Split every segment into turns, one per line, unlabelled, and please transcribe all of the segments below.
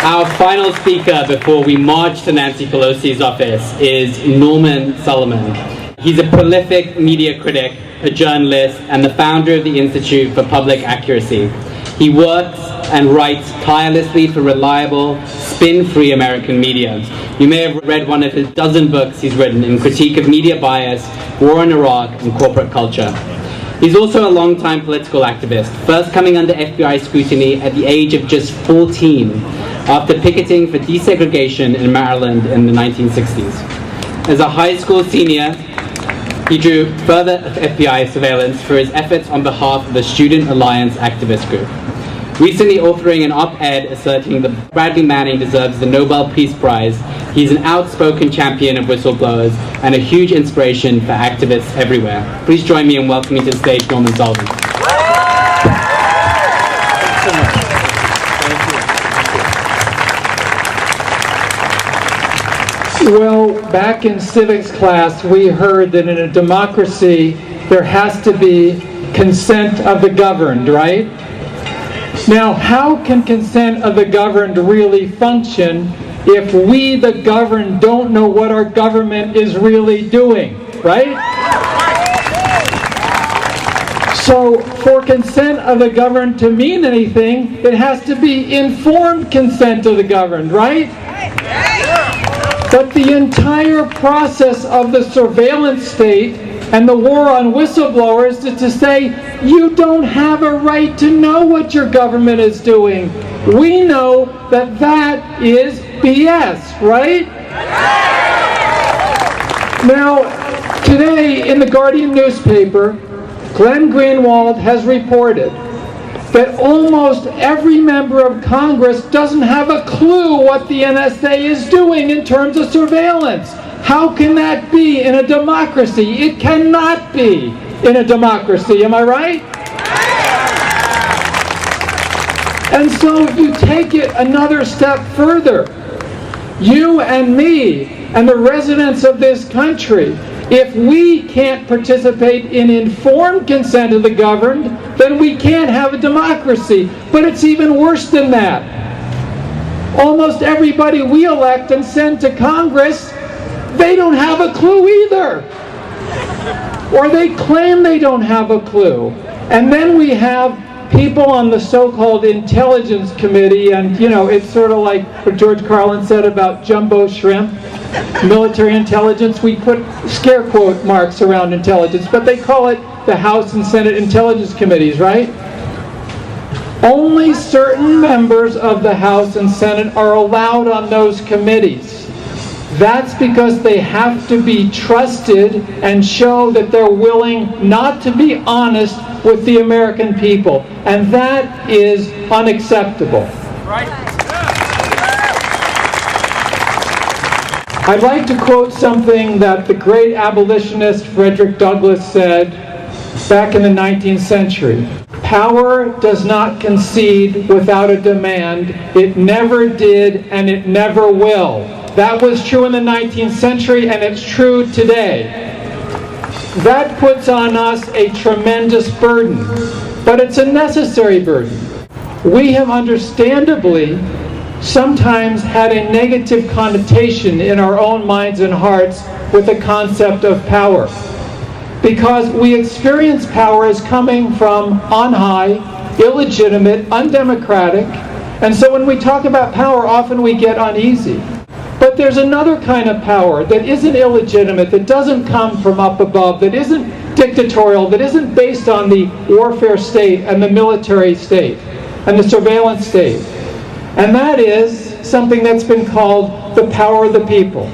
Our final speaker before we march to Nancy Pelosi's office is Norman Solomon. He's a prolific media critic, a journalist, and the founder of the Institute for Public Accuracy. He works and writes tirelessly for reliable, spin-free American media. You may have read one of his dozen books he's written in critique of media bias, war in Iraq, and corporate culture. He's also a long-time political activist, first coming under FBI scrutiny at the age of just 14, after picketing for desegregation in Maryland in the 1960s. As a high school senior, he drew further FBI surveillance for his efforts on behalf of the Student Alliance activist group, recently authoring an op-ed asserting that Bradley Manning deserves the Nobel Peace Prize. He's an outspoken champion of whistleblowers and a huge inspiration for activists everywhere. Please join me in welcoming to the stage Norman Solomon.
Well, back in civics class, we heard that in a democracy, there has to be consent of the governed, right? Now, how can consent of the governed really function if we, the governed, don't know what our government is really doing, right? So, for consent of the governed to mean anything, it has to be informed consent of the governed, right? But the entire process of the surveillance state and the war on whistleblowers is to say, you don't have a right to know what your government is doing. We know that that is BS, right? Now, today in the Guardian newspaper, Glenn Greenwald has reported that almost every member of Congress doesn't have a clue what the NSA is doing in terms of surveillance. How can that be in a democracy? It cannot be in a democracy, am I right? And so you take it another step further. You and me and the residents of this country, if we can't participate in informed consent of the governed, then we can't have a democracy. But it's even worse than that. Almost everybody we elect and send to Congress, they don't have a clue either. Or they claim they don't have a clue. And then we have people on the so-called Intelligence Committee, and it's sort of like what George Carlin said about jumbo shrimp. Military intelligence, we put scare quote marks around intelligence, but they call it the House and Senate Intelligence Committees, right? Only certain members of the House and Senate are allowed on those committees. That's because they have to be trusted and show that they're willing not to be honest with the American people. And that is unacceptable. Right. I'd like to quote something that the great abolitionist Frederick Douglass said back in the 19th century. Power does not concede without a demand. It never did and it never will. That was true in the 19th century and it's true today. That puts on us a tremendous burden, but it's a necessary burden. We have understandably sometimes had a negative connotation in our own minds and hearts with the concept of power. Because we experience power as coming from on high, illegitimate, undemocratic, and so when we talk about power, often we get uneasy. But there's another kind of power that isn't illegitimate, that doesn't come from up above, that isn't dictatorial, that isn't based on the warfare state and the military state and the surveillance state. And that is something that's been called the power of the people.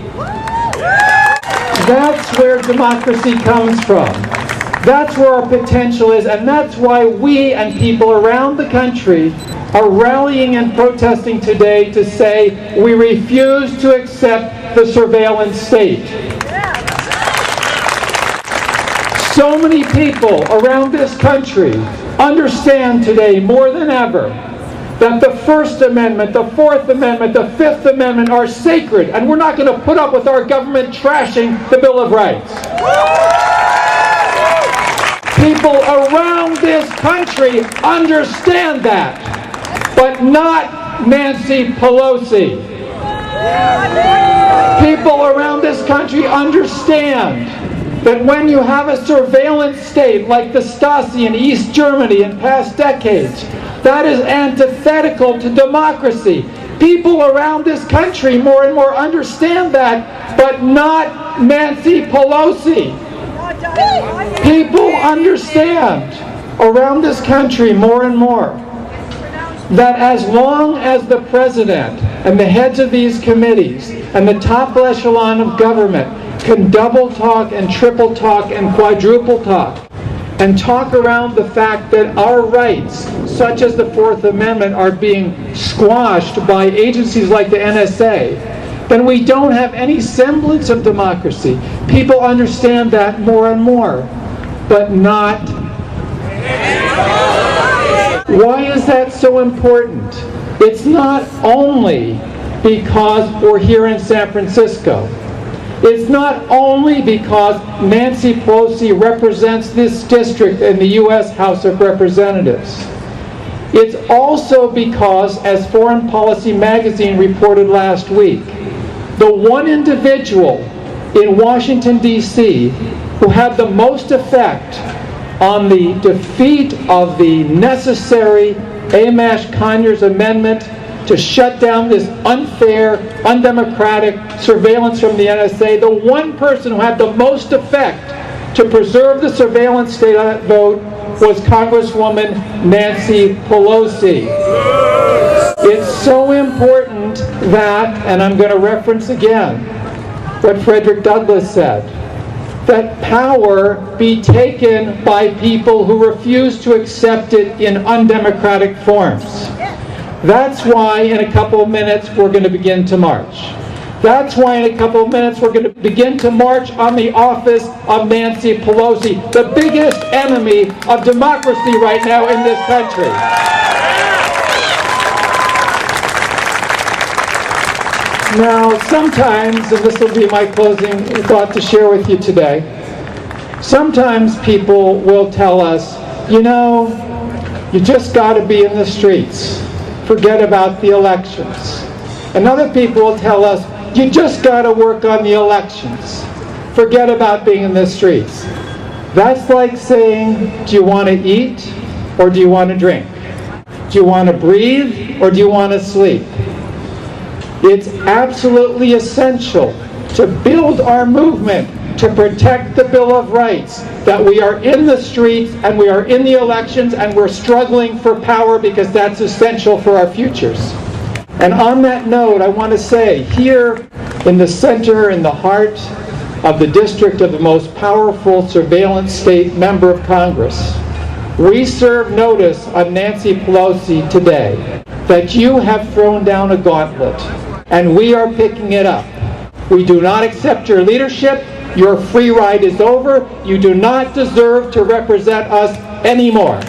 That's where democracy comes from. That's where our potential is, and that's why we and people around the country are rallying and protesting today to say we refuse to accept the surveillance state. So many people around this country understand today more than ever that the First Amendment, the Fourth Amendment, the Fifth Amendment are sacred, and we're not going to put up with our government trashing the Bill of Rights. People around this country understand that, but not not Nancy Pelosi. People around this country understand that when you have a surveillance state like the Stasi in East Germany in past decades, that is antithetical to democracy. People around this country more and more understand that, but not Nancy Pelosi. People understand around this country more and more that as long as the president and the heads of these committees and the top echelon of government can double talk and triple talk and quadruple talk and talk around the fact that our rights, such as the Fourth Amendment, are being squashed by agencies like the NSA, then we don't have any semblance of democracy. People understand that more and more, but not. Why is that so important? It's not only because we're here in San Francisco. It's not only because Nancy Pelosi represents this district in the U.S. House of Representatives. It's also because, as Foreign Policy Magazine reported last week, the one individual in Washington, D.C. who had the most effect on the defeat of the necessary Amash-Conyers Amendment to shut down this unfair, undemocratic surveillance from the NSA, the one person who had the most effect to preserve the surveillance state on that vote was Congresswoman Nancy Pelosi. It's so important that, and I'm going to reference again what Frederick Douglass said, that power be taken by people who refuse to accept it in undemocratic forms. That's why in a couple of minutes we're going to begin to march. That's why in a couple of minutes we're going to begin to march on the office of Nancy Pelosi, the biggest enemy of democracy right now in this country. Now, sometimes, and this will be my closing thought to share with you today, sometimes people will tell us, you know, you just got to be in the streets. Forget about the elections. And other people will tell us, you just got to work on the elections. Forget about being in the streets. That's like saying, do you want to eat or do you want to drink? Do you want to breathe or do you want to sleep? It's absolutely essential to build our movement to protect the Bill of Rights, that we are in the streets and we are in the elections and we're struggling for power because that's essential for our futures. And on that note, I want to say, here in the center, in the heart of the district of the most powerful surveillance state member of Congress, we serve notice on Nancy Pelosi today that you have thrown down a gauntlet, and we are picking it up. We do not accept your leadership. Your free ride is over. You do not deserve to represent us anymore.